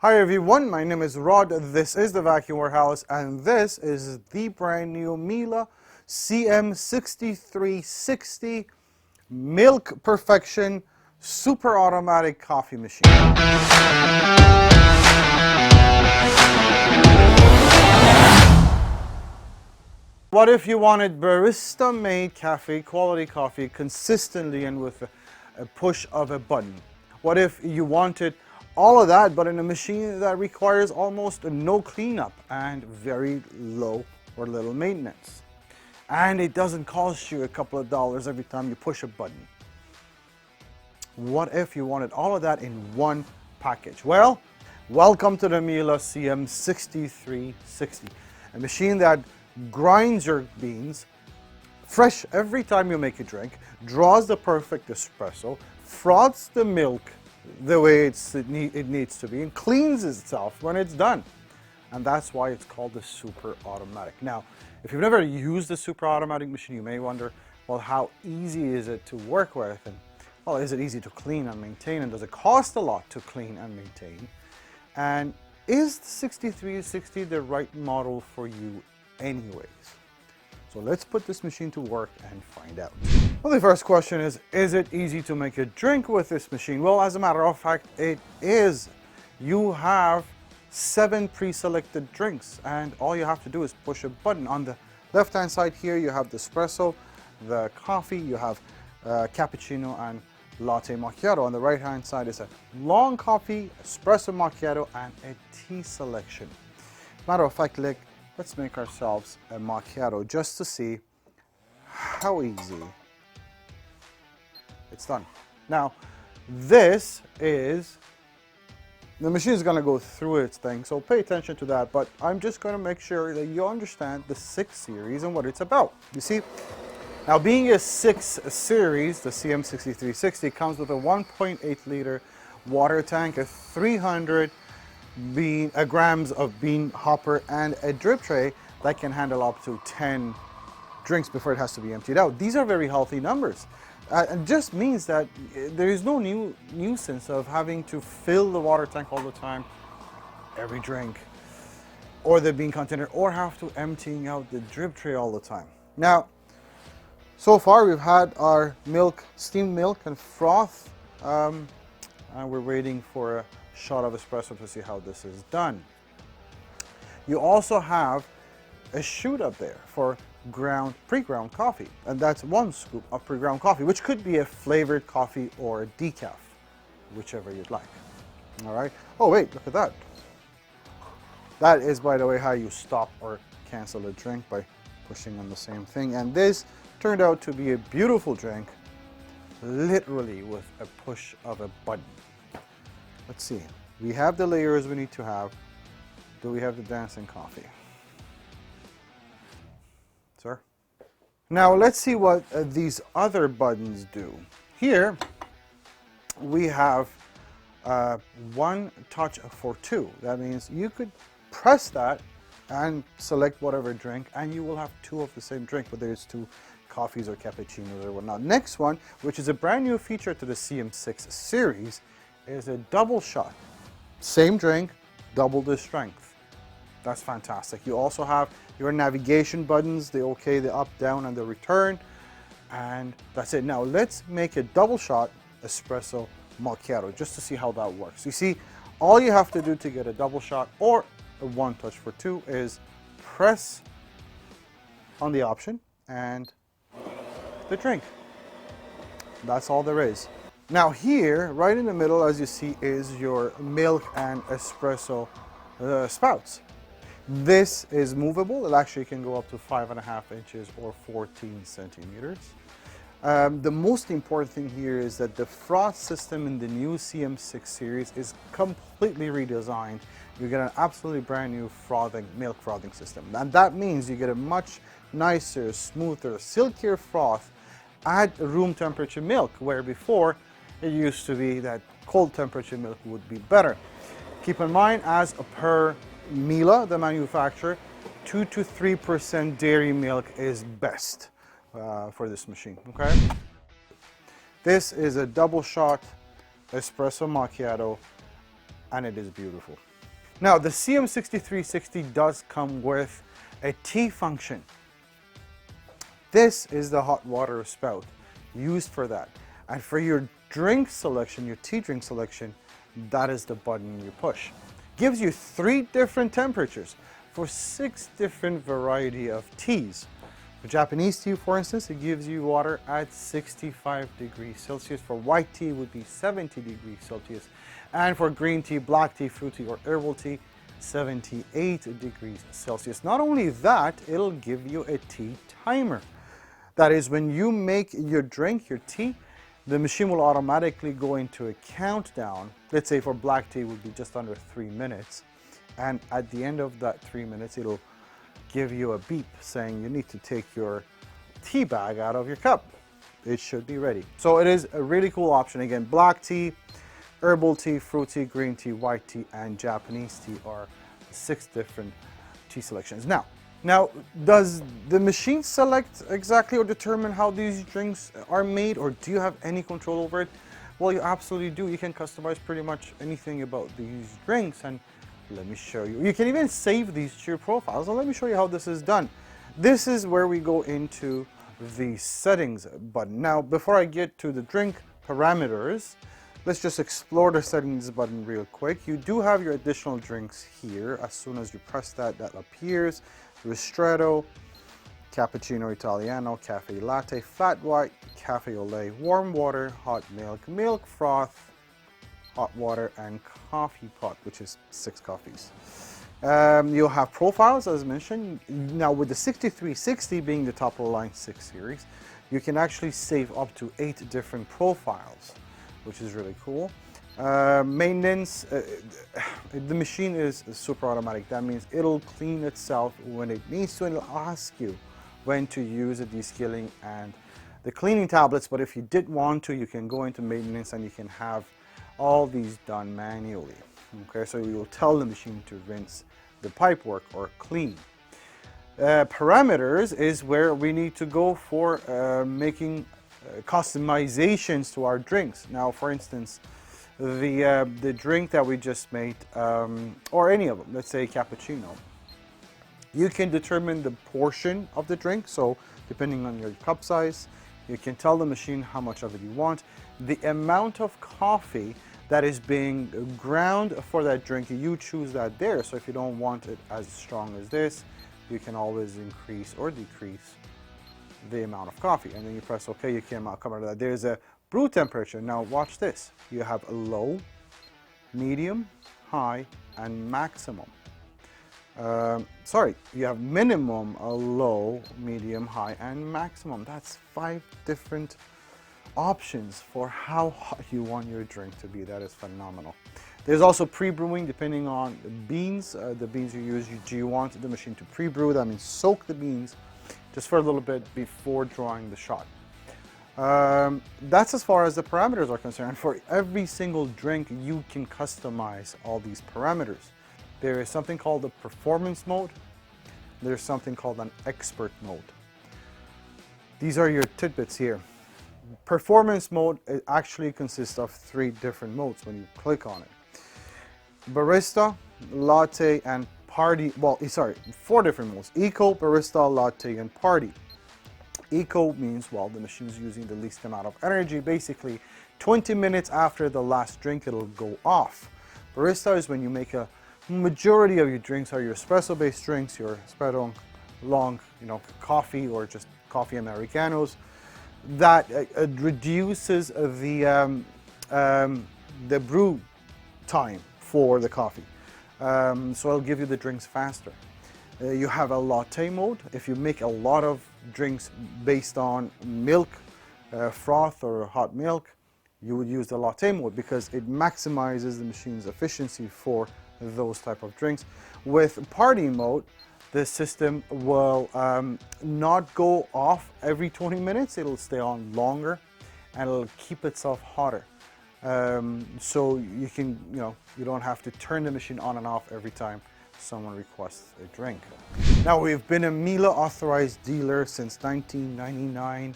Hi everyone, my name is Rod, this is the Vacuum Warehouse, and this is the brand new Miele CM6360 Milk Perfection Super Automatic Coffee Machine. What if you wanted barista-made cafe, quality coffee, consistently and with a push of a button? What if you wanted all of that, but in a machine that requires almost no cleanup and very low or little maintenance? And it doesn't cost you a couple of dollars every time you push a button. What if you wanted all of that in one package? Well, welcome to the Miele CM6360, a machine that grinds your beans fresh every time you make a drink, draws the perfect espresso, froths the milk the way it needs to be, and cleans itself when it's done. And that's why it's called the Super Automatic. Now, if you've never used the Super Automatic machine, you may wonder, well, how easy is it to work with? And, well, is it easy to clean and maintain? And does it cost a lot to clean and maintain? And is the 6360 the right model for you anyways? So let's put this machine to work and find out. Well, the first question is it easy to make a drink with this machine? Well, as a matter of fact, it is. You have 7 pre-selected drinks, and all you have to do is push a button. On the left-hand side here, you have the espresso, the coffee, you have cappuccino and latte macchiato. On the right-hand side is a long coffee, espresso macchiato, and a tea selection. Matter of fact, let's make ourselves a macchiato just to see how easy it's done. Now, this is, the machine is going to go through its thing, so pay attention to that, but I'm just going to make sure that you understand the 6 series and what it's about. You see, now being a 6 series, the CM6360 comes with a 1.8 liter water tank, a 300 grams of bean hopper, and a drip tray that can handle up to 10 drinks before it has to be emptied out. These are very healthy numbers. It just means that there is no nuisance of having to fill the water tank all the time, every drink, or the bean container, or have to emptying out the drip tray all the time. Now, so far we've had our milk, steamed milk and froth, and we're waiting for a shot of espresso to see how this is done. You also have a chute up there for pre-ground coffee, and that's 1 scoop of pre-ground coffee, which could be a flavored coffee or a decaf, whichever you'd like. All right. Oh wait, look at that. That is, by the way, how you stop or cancel a drink, by pushing on the same thing. And this turned out to be a beautiful drink, literally with a push of a button. Let's see. We have the layers we need to have. Do we have the dancing coffee? Sir? Now let's see what these other buttons do. Here we have 1 touch for 2. That means you could press that and select whatever drink, and you will have 2 of the same drink, whether it's 2 coffees or cappuccinos or whatnot. Next one, which is a brand new feature to the CM6 series, is a double shot. Same drink, double the strength. That's fantastic. You also have your navigation buttons, the OK, the up, down, and the return. And that's it. Now let's make a double shot espresso macchiato just to see how that works. You see, all you have to do to get a double shot or a 1 touch for 2 is press on the option and the drink. That's all there is. Now here, right in the middle, as you see, is your milk and espresso spouts. This is movable. It actually can go up to 5.5 inches or 14 centimeters. The most important thing here is that the froth system in the new CM6 series is completely redesigned. You get an absolutely brand new milk frothing system. And that means you get a much nicer, smoother, silkier froth at room temperature milk, where before it used to be that cold temperature milk would be better. Keep in mind, as per Miele, the manufacturer, 2 to 3% dairy milk is best for this machine, okay? This is a double shot espresso macchiato, and it is beautiful. Now, the CM6360 does come with a tea function. This is the hot water spout used for that. And for your drink selection, your tea drink selection, that is the button you push. Gives you 3 different temperatures for 6 different variety of teas. For Japanese tea, for instance, it gives you water at 65 degrees Celsius. For white tea, it would be 70 degrees Celsius. And for green tea, black tea, fruit tea, or herbal tea, 78 degrees Celsius. Not only that, it'll give you a tea timer. That is, when you make your drink, your tea, the machine will automatically go into a countdown. Let's say for black tea, it would be just under 3 minutes. And at the end of that 3 minutes, it'll give you a beep saying you need to take your tea bag out of your cup. It should be ready. So it is a really cool option. Again, black tea, herbal tea, fruit tea, green tea, white tea, and Japanese tea are 6 different tea selections. Now, does the machine select exactly or determine how these drinks are made, or do you have any control over it? Well, you absolutely do. You can customize pretty much anything about these drinks, and let me show you. You can even save these to your profiles, and let me show you how this is done. This is where we go into the settings button. Now, before I get to the drink parameters, let's just explore the settings button real quick. You do have your additional drinks here. As soon as you press that, that appears. Ristretto, Cappuccino Italiano, Cafe Latte, Flat White, Cafe au Lait, Warm Water, Hot Milk, Milk Froth, Hot Water, and Coffee Pot, which is 6 coffees. You'll have profiles, as mentioned. Now, with the 6360 being the top of the line 6 series, you can actually save up to 8 different profiles, which is really cool. Maintenance, the machine is super automatic. That means it'll clean itself when it needs to, and it'll ask you when to use the descaling and the cleaning tablets. But if you did want to, you can go into maintenance and you can have all these done manually. Okay, so you will tell the machine to rinse the pipework or clean. Parameters is where we need to go for making customizations to our drinks. Now, for instance, the drink that we just made, or any of them, let's say cappuccino, you can determine the portion of the drink. So depending on your cup size, you can tell the machine how much of it you want. The amount of coffee that is being ground for that drink, you choose that there. So if you don't want it as strong as this, you can always increase or decrease the amount of coffee. And then you press OK, you can come out of that. There's a brew temperature. Now watch this. You have a low, medium, high, and maximum. You have minimum, a low, medium, high, and maximum. That's 5 different options for how hot you want your drink to be. That is phenomenal. There's also pre-brewing depending on the beans you use. Do you want the machine to pre-brew? That means soak the beans just for a little bit before drawing the shot. That's as far as the parameters are concerned. For every single drink, you can customize all these parameters. There is something called the performance mode. There's something called an expert mode. These are your tidbits here. Performance mode, it actually consists of 3 different modes when you click on it. Barista, latte, and party. 4 different modes. Eco, barista, latte, and party. Eco means, well, the machine's using the least amount of energy. Basically, 20 minutes after the last drink, it'll go off. Barista is when you make a majority of your drinks are your espresso-based drinks, your espresso long, coffee, or just coffee Americanos. That reduces the brew time for the coffee. So it'll give you the drinks faster. You have a latte mode. If you make a lot of drinks based on milk, froth, or hot milk, you would use the latte mode because it maximizes the machine's efficiency for those type of drinks. With party mode, the system will not go off every 20 minutes. It'll stay on longer and it'll keep itself hotter. So you can, you don't have to turn the machine on and off every time someone requests a drink. Now, we've been a Miele authorized dealer since 1999.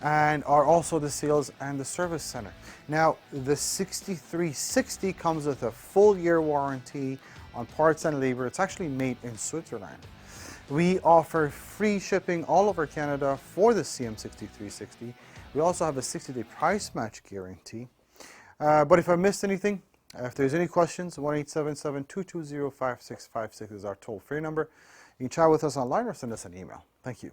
and are also the sales and the service center. Now, the 6360 comes with a full year warranty on parts and labor. It's actually made in Switzerland. We offer free shipping all over Canada for the CM6360. We also have a 60-day price match guarantee. But if I missed anything, if there's any questions, 1-877-220-5656 is our toll-free number. You can chat with us online or send us an email. Thank you.